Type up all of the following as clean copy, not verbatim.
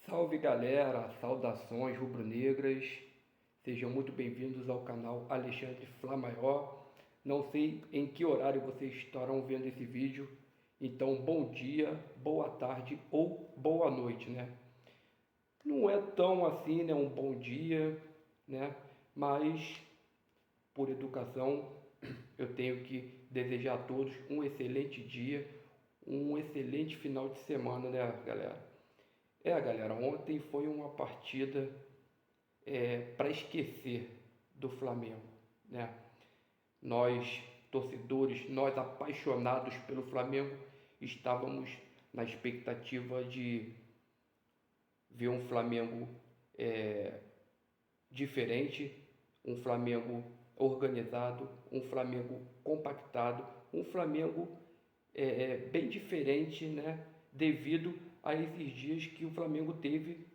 Salve galera, saudações rubro-negras, sejam muito bem-vindos ao canal Alexandre Flá Maior. Não sei em que horário vocês estarão vendo esse vídeo, então bom dia, boa tarde ou boa noite, né? Não é tão assim, né, um bom dia, né? Mas por educação eu tenho que desejar a todos um excelente dia, um excelente final de semana, né, galera? Galera, ontem foi uma partida para esquecer do Flamengo, né? Nós, torcedores, nós apaixonados pelo Flamengo, estávamos na expectativa de ver um Flamengo diferente, um Flamengo organizado, um Flamengo compactado, um Flamengo bem diferente, né? Devido a esses dias que o Flamengo teve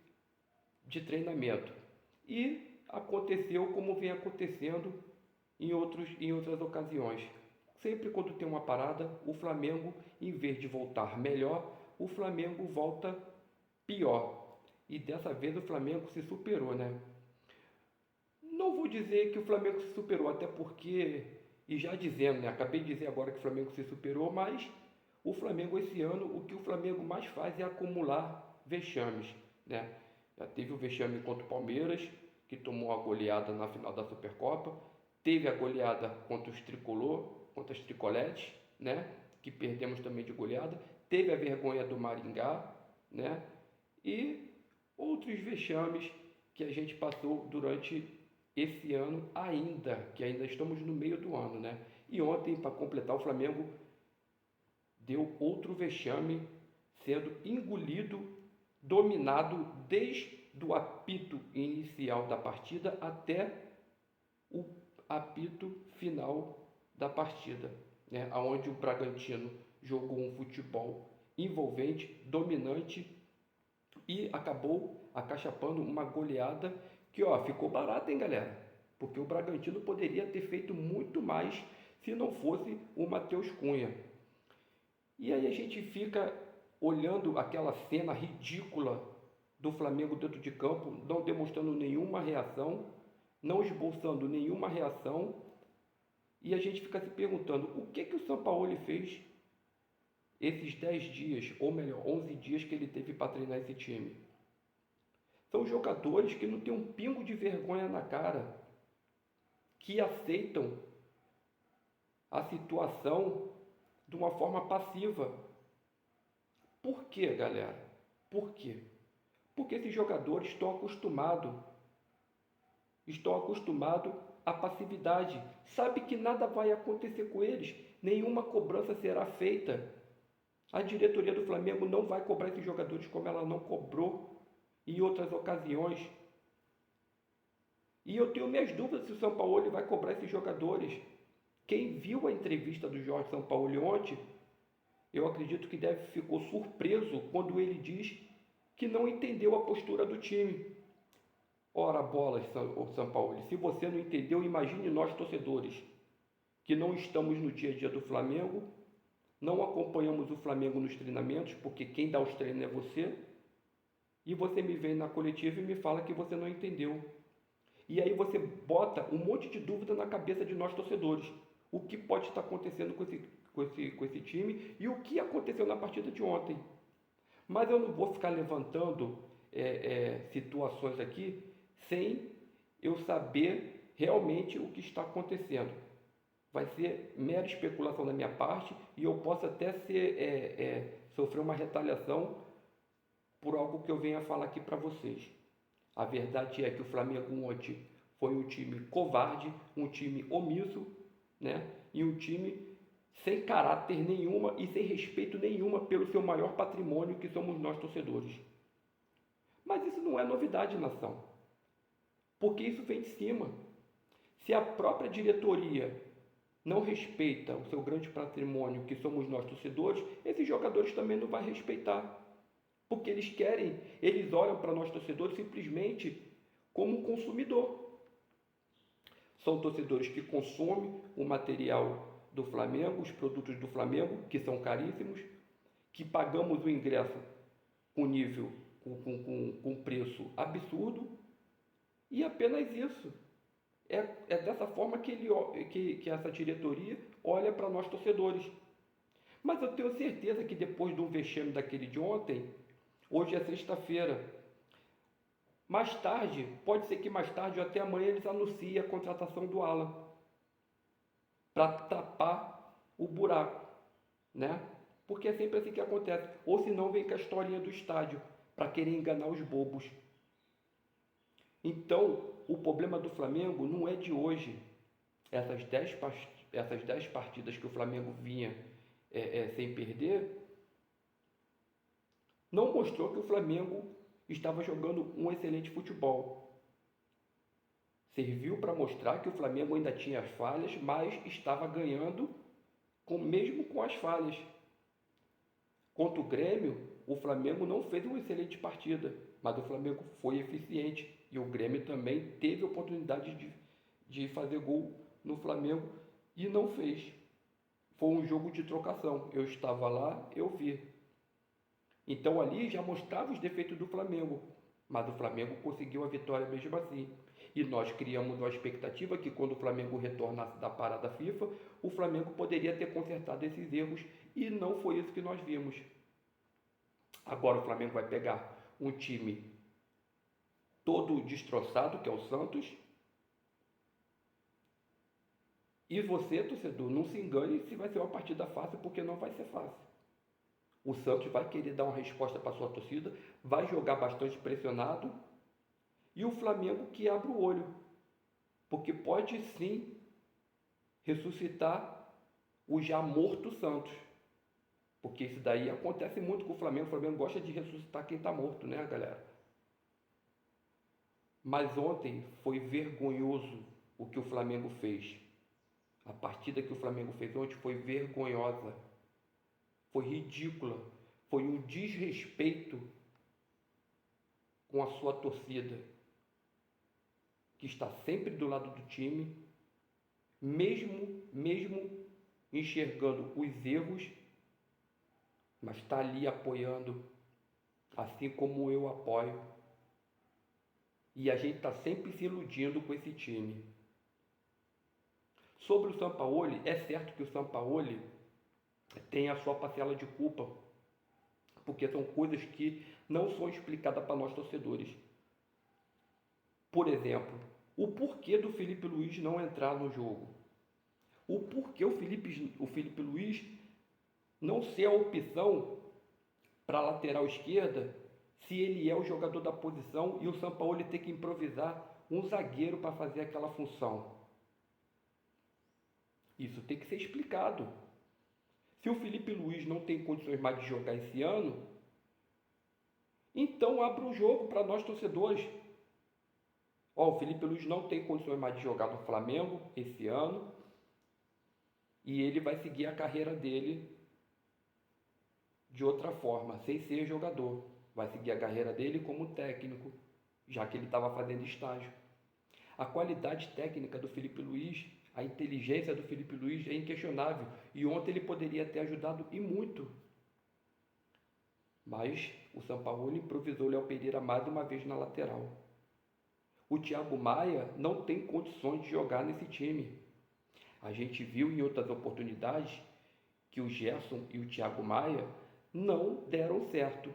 de treinamento. E aconteceu como vem acontecendo em outras ocasiões. Sempre quando tem uma parada, o Flamengo, em vez de voltar melhor, o Flamengo volta pior. E dessa vez o Flamengo se superou, né? Não vou dizer que o Flamengo se superou, até porque, e já dizendo, né? Acabei de dizer agora que o Flamengo se superou, mas o Flamengo esse ano, o que o Flamengo mais faz é acumular vexames, né? Já teve o vexame contra o Palmeiras, que tomou a goleada na final da Supercopa, teve a goleada contra os tricolor, contra as tricoletes, né? Que perdemos também de goleada, teve a vergonha do Maringá, né? E outros vexames que a gente passou durante esse ano ainda, que ainda estamos no meio do ano, né? E ontem, para completar, o Flamengo deu outro vexame, sendo engolido, dominado desde o apito inicial da partida até o apito final da partida, né? Onde o Bragantino jogou um futebol envolvente, dominante e acabou acachapando uma goleada que, ó, ficou barata, hein, galera? Porque o Bragantino poderia ter feito muito mais se não fosse o Matheus Cunha. E aí a gente fica olhando aquela cena ridícula do Flamengo dentro de campo, não demonstrando nenhuma reação, não esboçando nenhuma reação, e a gente fica se perguntando o que o Sampaoli fez esses 10 dias, ou melhor, 11 dias que ele teve para treinar esse time. São jogadores que não têm um pingo de vergonha na cara, que aceitam a situação de uma forma passiva. Por quê, galera? Por quê? Porque esses jogadores estão acostumados à passividade. Sabe que nada vai acontecer com eles, nenhuma cobrança será feita. A diretoria do Flamengo não vai cobrar esses jogadores como ela não cobrou em outras ocasiões. E eu tenho minhas dúvidas se o Sampaoli vai cobrar esses jogadores. Quem viu a entrevista do Jorge Sampaoli ontem, eu acredito que ficou surpreso quando ele diz que não entendeu a postura do time. Ora bolas, Sampaoli, se você não entendeu, imagine nós torcedores, que não estamos no dia a dia do Flamengo, não acompanhamos o Flamengo nos treinamentos, porque quem dá os treinos é você, e você me vem na coletiva e me fala que você não entendeu. E aí você bota um monte de dúvida na cabeça de nós torcedores. O que pode estar acontecendo com esse time e o que aconteceu na partida de ontem. Mas eu não vou ficar levantando situações aqui sem eu saber realmente o que está acontecendo. Vai ser mera especulação da minha parte e eu posso até sofrer uma retaliação por algo que eu venha falar aqui para vocês. A verdade é que o Flamengo ontem foi um time covarde, um time omisso, né? E um time sem caráter nenhuma e sem respeito nenhuma pelo seu maior patrimônio, que somos nós torcedores. Mas isso não é novidade, nação, porque isso vem de cima. Se a própria diretoria não respeita o seu grande patrimônio, que somos nós torcedores, esses jogadores também não vão respeitar. Porque eles olham para nós torcedores simplesmente como consumidor. São torcedores que consomem o material do Flamengo, os produtos do Flamengo, que são caríssimos, que pagamos o ingresso com nível com preço absurdo, e apenas isso. É dessa forma que essa diretoria olha para nós torcedores. Mas eu tenho certeza que depois de um vexame daquele de ontem, hoje é sexta-feira, mais tarde, pode ser que mais tarde ou até amanhã eles anunciem a contratação do Alan para tapar o buraco, né? Porque é sempre assim que acontece. Ou se não, vem com a historinha do estádio para querer enganar os bobos. Então, o problema do Flamengo não é de hoje. Essas 10 partidas que o Flamengo vinha sem perder, não mostrou que o Flamengo estava jogando um excelente futebol. Serviu para mostrar que o Flamengo ainda tinha falhas, mas estava ganhando mesmo com as falhas. Contra o Grêmio, o Flamengo não fez uma excelente partida, mas o Flamengo foi eficiente. E o Grêmio também teve oportunidade de fazer gol no Flamengo e não fez. Foi um jogo de trocação. Eu estava lá, eu vi. Então ali já mostrava os defeitos do Flamengo, mas o Flamengo conseguiu a vitória mesmo assim. E nós criamos uma expectativa que quando o Flamengo retornasse da parada FIFA, o Flamengo poderia ter consertado esses erros, e não foi isso que nós vimos. Agora o Flamengo vai pegar um time todo destroçado, que é o Santos. E você, torcedor, não se engane se vai ser uma partida fácil, porque não vai ser fácil. O Santos vai querer dar uma resposta para a sua torcida, vai jogar bastante pressionado, e o Flamengo que abre o olho, porque pode sim ressuscitar o já morto Santos. Porque isso daí acontece muito com o Flamengo. O Flamengo gosta de ressuscitar quem está morto, né, galera? Mas ontem foi vergonhoso o que o Flamengo fez. A partida que o Flamengo fez ontem foi vergonhosa. Foi ridícula. Foi um desrespeito com a sua torcida, que está sempre do lado do time, mesmo enxergando os erros, mas está ali apoiando, assim como eu apoio. E a gente está sempre se iludindo com esse time. Sobre o Sampaoli, é certo que o Sampaoli tem a sua parcela de culpa, porque são coisas que não são explicadas para nós torcedores. Por exemplo, o porquê do Felipe Luiz não entrar no jogo. O porquê o Felipe Luiz não ser a opção para a lateral esquerda, se ele é o jogador da posição e o Sampaoli ter que improvisar um zagueiro para fazer aquela função. Isso tem que ser explicado. Se o Felipe Luiz não tem condições mais de jogar esse ano, então abra o jogo para nós torcedores. O Felipe Luiz não tem condições mais de jogar no Flamengo esse ano, e ele vai seguir a carreira dele de outra forma, sem ser jogador. Vai seguir a carreira dele como técnico, já que ele estava fazendo estágio. A qualidade técnica do Felipe Luiz, a inteligência do Felipe Luiz é inquestionável, e ontem ele poderia ter ajudado e muito. Mas o Sampaoli improvisou o Léo Pereira mais uma vez na lateral. O Thiago Maia não tem condições de jogar nesse time. A gente viu em outras oportunidades que o Gerson e o Thiago Maia não deram certo.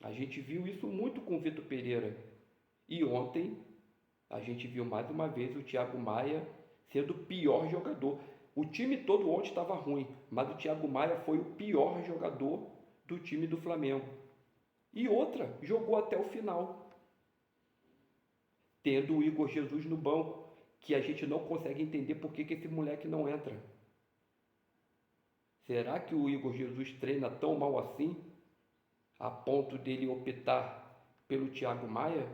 A gente viu isso muito com o Vitor Pereira. E ontem a gente viu mais uma vez o Thiago Maia sendo o pior jogador. O time todo ontem estava ruim, mas o Thiago Maia foi o pior jogador do time do Flamengo. E outra, jogou até o final, tendo o Igor Jesus no banco, que a gente não consegue entender por que esse moleque não entra. Será que o Igor Jesus treina tão mal assim, a ponto dele optar pelo Thiago Maia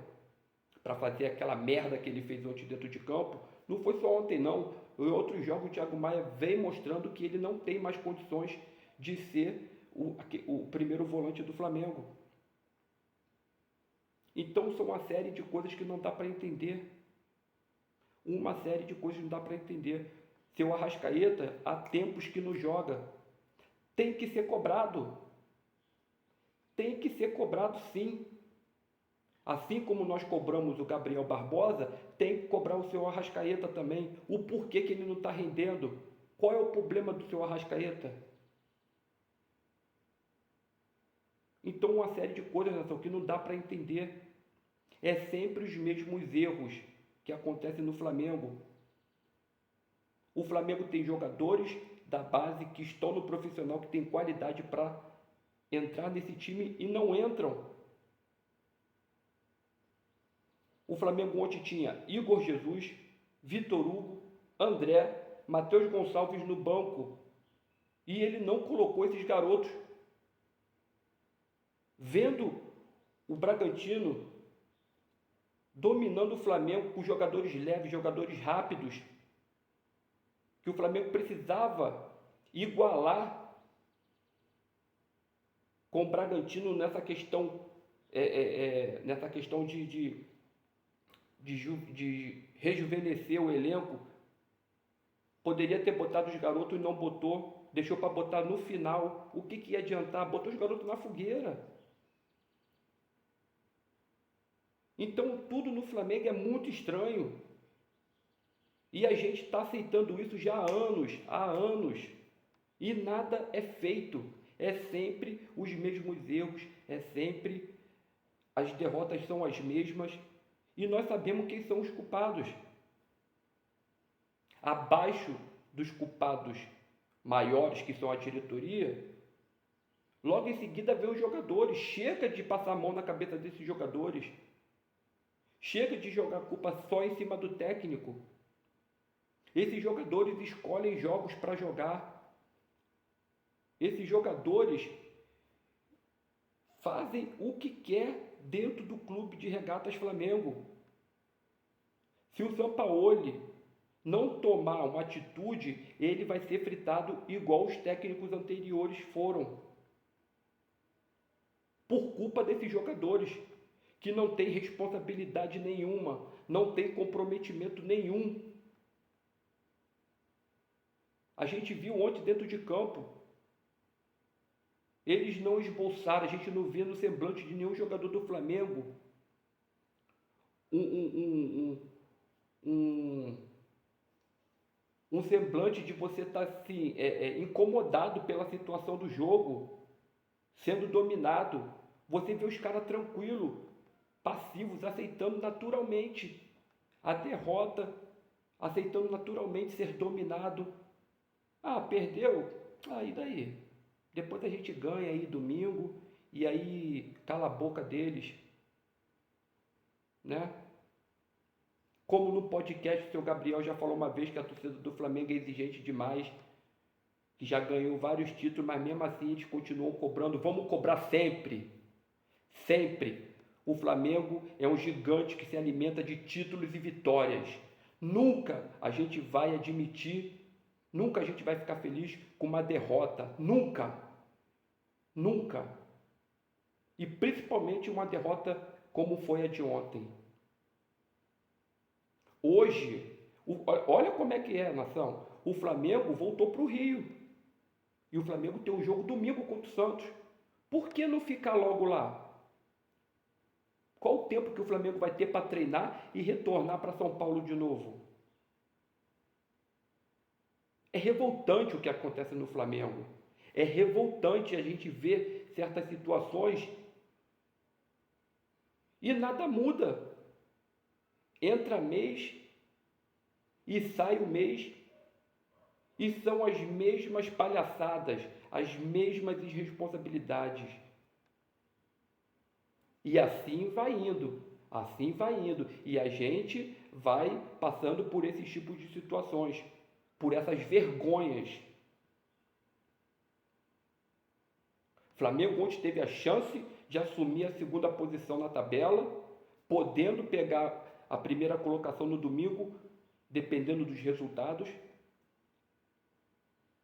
para fazer aquela merda que ele fez ontem dentro de campo? Não foi só ontem não, em outros jogos o Thiago Maia vem mostrando que ele não tem mais condições de ser o primeiro volante do Flamengo. Então são uma série de coisas que não dá para entender. Uma série de coisas que não dá para entender. Seu Arrascaeta, há tempos que não joga. Tem que ser cobrado. tem que ser cobrado sim. Assim como nós cobramos o Gabriel Barbosa, tem que cobrar o seu Arrascaeta também. O porquê que ele não está rendendo. Qual é o problema do seu Arrascaeta? Então, uma série de coisas, nação, que não dá para entender. É sempre os mesmos erros que acontecem no Flamengo. O Flamengo tem jogadores da base que estão no profissional, que tem qualidade para entrar nesse time e não entram. O Flamengo ontem tinha Igor Jesus, Vitor Hugo, André, Matheus Gonçalves no banco. E ele não colocou esses garotos. Vendo o Bragantino dominando o Flamengo com jogadores leves, jogadores rápidos, que o Flamengo precisava igualar com o Bragantino nessa questão, de rejuvenescer o elenco. Poderia ter botado os garotos e não botou, deixou para botar no final. O que ia adiantar? Botou os garotos na fogueira. Então tudo no Flamengo é muito estranho. E a gente está aceitando isso já há anos. E nada é feito. É sempre os mesmos erros, é sempre as derrotas são as mesmas. E nós sabemos quem são os culpados. Abaixo dos culpados maiores, que são a diretoria, logo em seguida vem os jogadores. Chega de passar a mão na cabeça desses jogadores. Chega de jogar culpa só em cima do técnico. Esses jogadores escolhem jogos para jogar. Esses jogadores fazem o que quer dentro do clube de regatas Flamengo. Se o Sampaoli não tomar uma atitude, ele vai ser fritado igual os técnicos anteriores foram. Por culpa desses jogadores, que não tem responsabilidade nenhuma, não tem comprometimento nenhum. A gente viu ontem dentro de campo, eles não esboçaram, a gente não vê no semblante de nenhum jogador do Flamengo um semblante de você estar assim, incomodado pela situação do jogo, sendo dominado. Você vê os caras tranquilos, passivos, aceitando naturalmente a derrota, aceitando naturalmente ser dominado. Ah, perdeu? Ah, e daí? Depois a gente ganha aí domingo e aí cala a boca deles, né? Como no podcast o seu Gabriel já falou uma vez que a torcida do Flamengo é exigente demais, que já ganhou vários títulos, mas mesmo assim eles continuam cobrando. Vamos cobrar sempre, sempre. O Flamengo é um gigante que se alimenta de títulos e vitórias. Nunca a gente vai admitir, nunca a gente vai ficar feliz com uma derrota. Nunca. Nunca. E principalmente uma derrota como foi a de ontem. Hoje, olha como é que é, nação. O Flamengo voltou para o Rio. E o Flamengo tem um jogo domingo contra o Santos. Por que não ficar logo lá? Qual o tempo que o Flamengo vai ter para treinar e retornar para São Paulo de novo? É revoltante o que acontece no Flamengo. É revoltante a gente ver certas situações e nada muda. Entra mês e sai o mês e são as mesmas palhaçadas, as mesmas irresponsabilidades. E assim vai indo, assim vai indo. E a gente vai passando por esses tipos de situações, por essas vergonhas. Flamengo ontem teve a chance de assumir a segunda posição na tabela, podendo pegar a primeira colocação no domingo, dependendo dos resultados.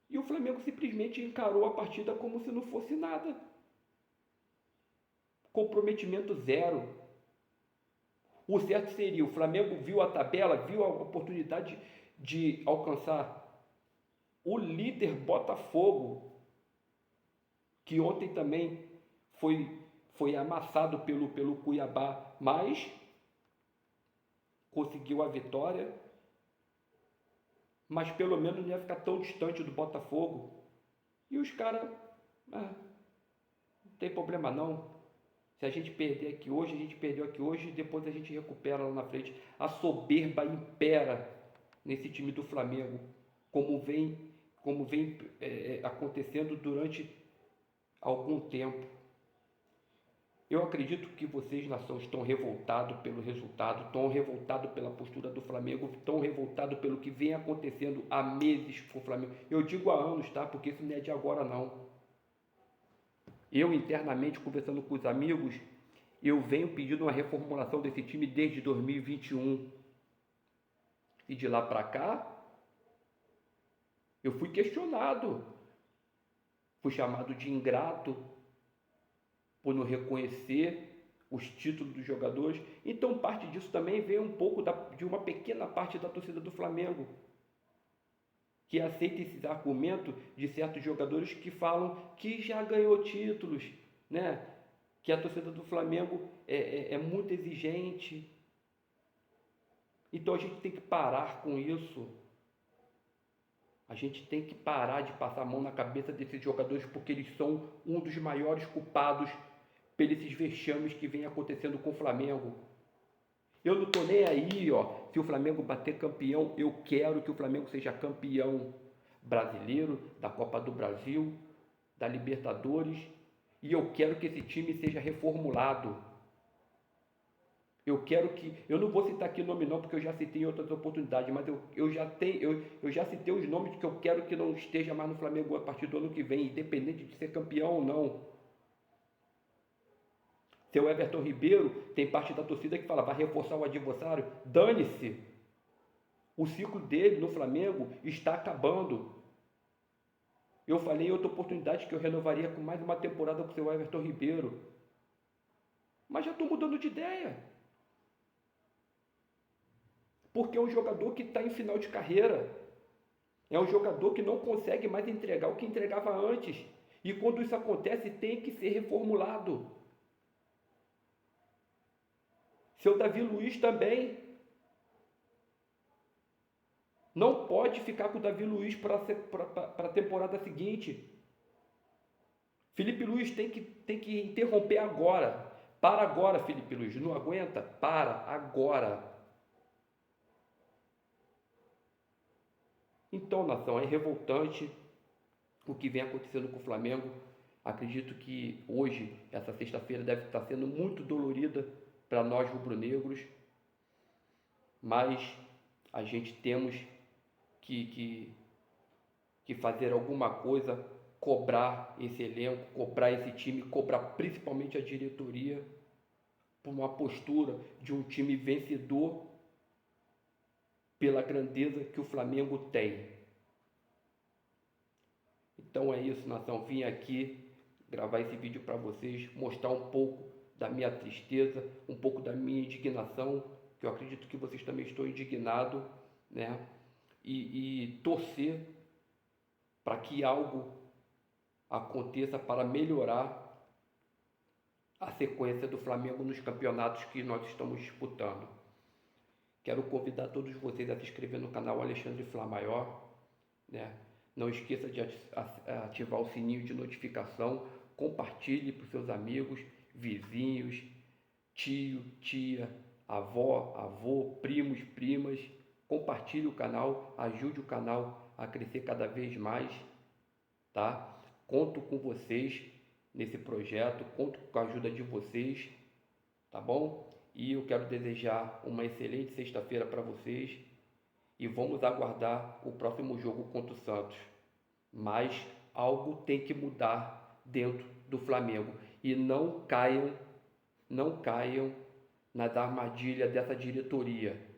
E o Flamengo simplesmente encarou a partida como se não fosse nada. Comprometimento zero. O certo seria, o Flamengo viu a tabela, viu a oportunidade de alcançar o líder Botafogo, que ontem também foi foi amassado pelo Cuiabá, mas conseguiu a vitória, mas pelo menos não ia ficar tão distante do Botafogo. E os caras, não tem problema não. Se a gente perder aqui hoje, a gente perdeu aqui hoje e depois a gente recupera lá na frente. A soberba impera nesse time do Flamengo, como vem acontecendo durante algum tempo. Eu acredito que vocês, nação, estão revoltados pelo resultado, estão revoltados pela postura do Flamengo, estão revoltados pelo que vem acontecendo há meses com o Flamengo. Eu digo há anos, tá? Porque isso não é de agora, não. Eu, internamente, conversando com os amigos, eu venho pedindo uma reformulação desse time desde 2021. E de lá para cá, eu fui questionado. Fui chamado de ingrato por não reconhecer os títulos dos jogadores. Então, parte disso também veio um pouco de uma pequena parte da torcida do Flamengo, que aceita esse argumento de certos jogadores que falam que já ganhou títulos, né? Que a torcida do Flamengo é muito exigente. Então, a gente tem que parar com isso. A gente tem que parar de passar a mão na cabeça desses jogadores, porque eles são um dos maiores culpados pelos vexames que vem acontecendo com o Flamengo. Eu não estou nem aí, se o Flamengo bater campeão. Eu quero que o Flamengo seja campeão brasileiro, da Copa do Brasil, da Libertadores, e eu quero que esse time seja reformulado. Eu não vou citar aqui nome não, porque eu já citei em outras oportunidades, mas eu já citei os nomes que eu quero que não esteja mais no Flamengo a partir do ano que vem, independente de ser campeão ou não. Seu Everton Ribeiro, tem parte da torcida que fala, vai reforçar o adversário. Dane-se! O ciclo dele no Flamengo está acabando. Eu falei em outra oportunidade que eu renovaria com mais uma temporada com o seu Everton Ribeiro. Mas já estou mudando de ideia. Porque é um jogador que está em final de carreira. É um jogador que não consegue mais entregar o que entregava antes. E quando isso acontece, tem que ser reformulado. Seu Davi Luiz também. Não pode ficar com o Davi Luiz para a temporada seguinte. Felipe Luiz tem que interromper agora. Para agora, Felipe Luiz. Não aguenta? Para agora. Então, nação, é revoltante o que vem acontecendo com o Flamengo. Acredito que hoje, essa sexta-feira, deve estar sendo muito dolorida para nós rubro-negros. Mas a gente temos que fazer alguma coisa, cobrar esse elenco, cobrar esse time, cobrar principalmente a diretoria por uma postura de um time vencedor pela grandeza que o Flamengo tem. Então é isso, nação. Vim aqui gravar esse vídeo para vocês, mostrar um pouco da minha tristeza, um pouco da minha indignação, que eu acredito que vocês também estão indignados, né? E torcer para que algo aconteça para melhorar a sequência do Flamengo nos campeonatos que nós estamos disputando. Quero convidar todos vocês a se inscrever no canal Alexandre Flá Maior, né? Não esqueça de ativar o sininho de notificação, compartilhe para os seus amigos, vizinhos, tio, tia, avó, avô, primos, primas. Compartilhe o canal, ajude o canal a crescer cada vez mais, tá? Conto com vocês nesse projeto, conto com a ajuda de vocês, tá bom? E eu quero desejar uma excelente sexta-feira para vocês e vamos aguardar o próximo jogo contra o Santos. Mas algo tem que mudar dentro do Flamengo e não caiam nas armadilhas dessa diretoria,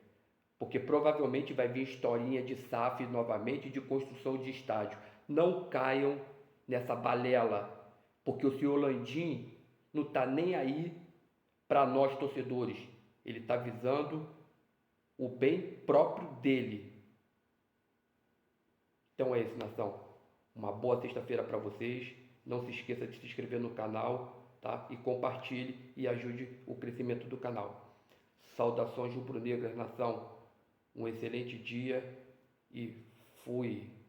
porque provavelmente vai vir historinha de SAF novamente, de construção de estádio. Não caiam nessa balela, porque o senhor Landim não está nem aí para nós torcedores. Ele está visando o bem próprio dele. Então é isso, nação. Uma boa sexta-feira para vocês. Não se esqueça de se inscrever no canal, tá? E compartilhe e ajude o crescimento do canal. Saudações rubro-negras, nação. Um excelente dia e fui!